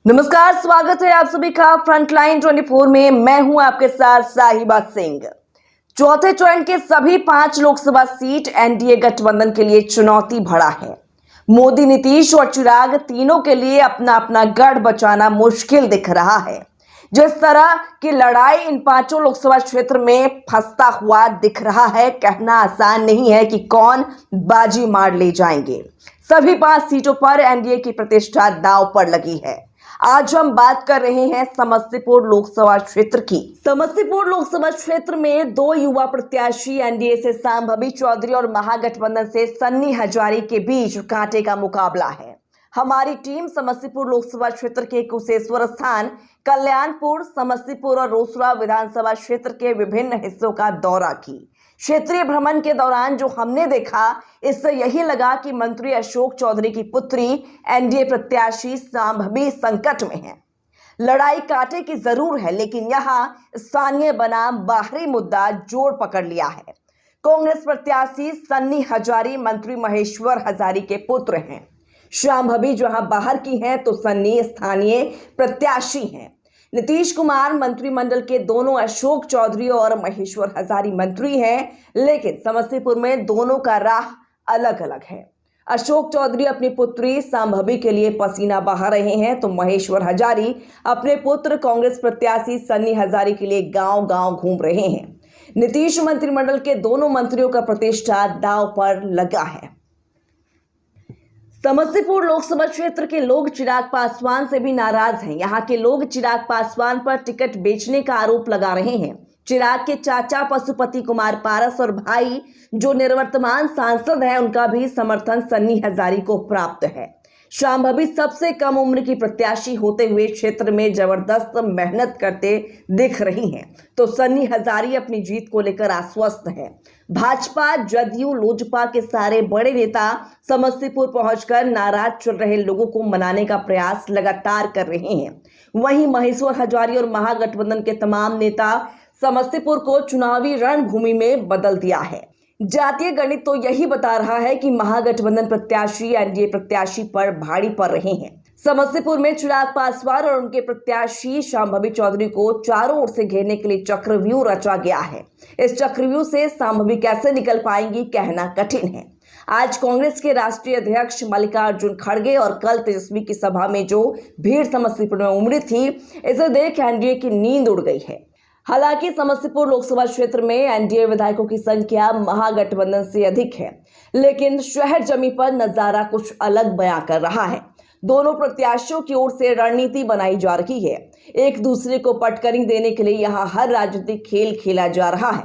नमस्कार, स्वागत है आप सभी का फ्रंटलाइन 24 में। मैं हूं आपके साथ साहिबा सिंह। चौथे चरण के सभी 5 लोकसभा सीट एनडीए गठबंधन के लिए चुनौती भरा है। मोदी, नीतीश और चिराग तीनों के लिए अपना अपना गढ़ बचाना मुश्किल दिख रहा है। जिस तरह की लड़ाई इन 5 लोकसभा क्षेत्र में फंसता हुआ दिख रहा है, कहना आसान नहीं है कि कौन बाजी मार ले जाएंगे। सभी 5 सीटों पर एनडीए की प्रतिष्ठा दांव पर लगी है। आज हम बात कर रहे हैं समस्तीपुर लोकसभा क्षेत्र की। समस्तीपुर लोकसभा क्षेत्र में 2 युवा प्रत्याशी एनडीए से सांभवी चौधरी और महागठबंधन से सन्नी हजारी के बीच कांटे का मुकाबला है। हमारी टीम समस्तीपुर लोकसभा क्षेत्र के कुशेश्वर स्थान, कल्याणपुर, समस्तीपुर और रोसड़ा विधानसभा क्षेत्र के विभिन्न हिस्सों का दौरा की। क्षेत्रीय भ्रमण के दौरान जो हमने देखा, इससे यही लगा कि मंत्री अशोक चौधरी की पुत्री एनडीए प्रत्याशी सांभवी संकट में है। लड़ाई कांटे की जरूर है, लेकिन यहां स्थानीय बनाम बाहरी मुद्दा जोर पकड़ लिया है। कांग्रेस प्रत्याशी सन्नी हजारी मंत्री महेश्वर हजारी के पुत्र हैं। सांभवी जहां बाहर की हैं, तो सन्नी स्थानीय प्रत्याशी हैं। नीतीश कुमार मंत्रिमंडल के दोनों, अशोक चौधरी और महेश्वर हजारी मंत्री हैं, लेकिन समस्तीपुर में दोनों का राह अलग अलग है। अशोक चौधरी अपनी पुत्री सांभवी के लिए पसीना बहा रहे हैं, तो महेश्वर हजारी अपने पुत्र कांग्रेस प्रत्याशी सन्नी हजारी के लिए गांव गांव घूम रहे हैं। नीतीश मंत्रिमंडल के दोनों मंत्रियों का प्रतिष्ठा दांव पर लगा है। समस्तीपुर लोकसभा क्षेत्र के लोग चिराग पासवान से भी नाराज हैं। यहाँ के लोग चिराग पासवान पर टिकट बेचने का आरोप लगा रहे हैं। चिराग के चाचा पशुपति कुमार पारस और भाई जो निवर्तमान सांसद हैं, उनका भी समर्थन सन्नी हजारी को प्राप्त है। सांभवी सबसे कम उम्र की प्रत्याशी होते हुए क्षेत्र में जबरदस्त मेहनत करते दिख रही हैं, तो सन्नी हजारी अपनी जीत को लेकर आश्वस्त हैं। भाजपा, जदयू, लोजपा के सारे बड़े नेता समस्तीपुर पहुंचकर नाराज चल रहे लोगों को मनाने का प्रयास लगातार कर रहे हैं। वहीं महेश्वर हजारी और महागठबंधन के तमाम नेता समस्तीपुर को चुनावी रणभूमि में बदल दिया है। जातीय गणित तो यही बता रहा है कि महागठबंधन प्रत्याशी एनडीए प्रत्याशी पर भारी पड़ रहे हैं। समस्तीपुर में चिराग पासवान और उनके प्रत्याशी सांभवी चौधरी को चारों ओर से घेरने के लिए चक्रव्यूह रचा गया है। इस चक्रव्यूह से सांभवी कैसे निकल पाएंगी, कहना कठिन है। आज कांग्रेस के राष्ट्रीय अध्यक्ष मल्लिकार्जुन खड़गे और कल तेजस्वी की सभा में जो भीड़ समस्तीपुर में उमड़ी थी, इसे देख एनडीए की नींद उड़ गई है। हालांकि समस्तीपुर लोकसभा क्षेत्र में एनडीए विधायकों की संख्या महागठबंधन से अधिक है, लेकिन शहर जमी पर नजारा कुछ अलग बयां कर रहा है। दोनों प्रत्याशियों की ओर से रणनीति बनाई जा रही है। एक दूसरे को पटकनी देने के लिए यहां हर राजनीतिक खेल खेला जा रहा है।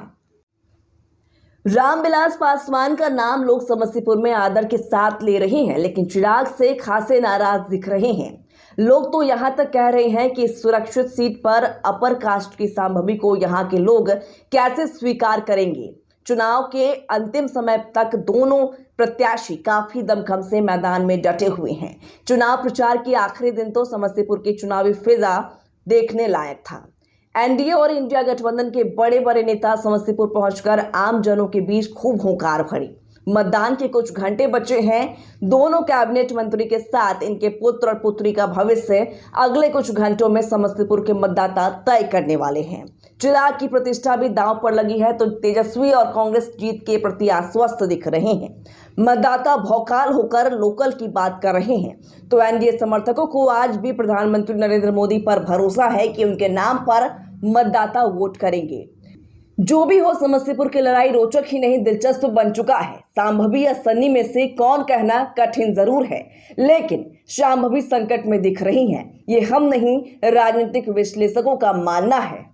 रामविलास पासवान का नाम लोग समस्तीपुर में आदर के साथ ले रहे हैं, लेकिन चिराग से खासे नाराज दिख रहे हैं। लोग तो यहां तक कह रहे हैं कि इस सुरक्षित सीट पर अपर कास्ट की सांभवी को यहां के लोग कैसे स्वीकार करेंगे। चुनाव के अंतिम समय तक दोनों प्रत्याशी काफी दमखम से मैदान में डटे हुए हैं। चुनाव प्रचार के आखिरी दिन तो समस्तीपुर की चुनावी फिजा देखने लायक था। एनडीए और इंडिया गठबंधन के बड़े बड़े नेता समस्तीपुर पहुंचकर आम जनों के बीच खूब हुंकार भरी। मतदान के कुछ घंटे बचे हैं। दोनों कैबिनेट मंत्री के साथ इनके पुत्र और पुत्री का भविष्य अगले कुछ घंटों में समस्तीपुर के मतदाता तय करने वाले हैं। चिराग की प्रतिष्ठा भी दांव पर लगी है, तो तेजस्वी और कांग्रेस जीत के प्रति आश्वस्त दिख रहे हैं। मतदाता भौकाल होकर लोकल की बात कर रहे हैं, तो एनडीए समर्थकों को आज भी प्रधानमंत्री नरेंद्र मोदी पर भरोसा है कि उनके नाम पर मतदाता वोट करेंगे। जो भी हो, समस्तीपुर की लड़ाई रोचक ही नहीं, दिलचस्प बन चुका है। सांभवी या सन्नी में से कौन, कहना कठिन जरूर है, लेकिन सांभवी संकट में दिख रही हैं। ये हम नहीं, राजनीतिक विश्लेषकों का मानना है।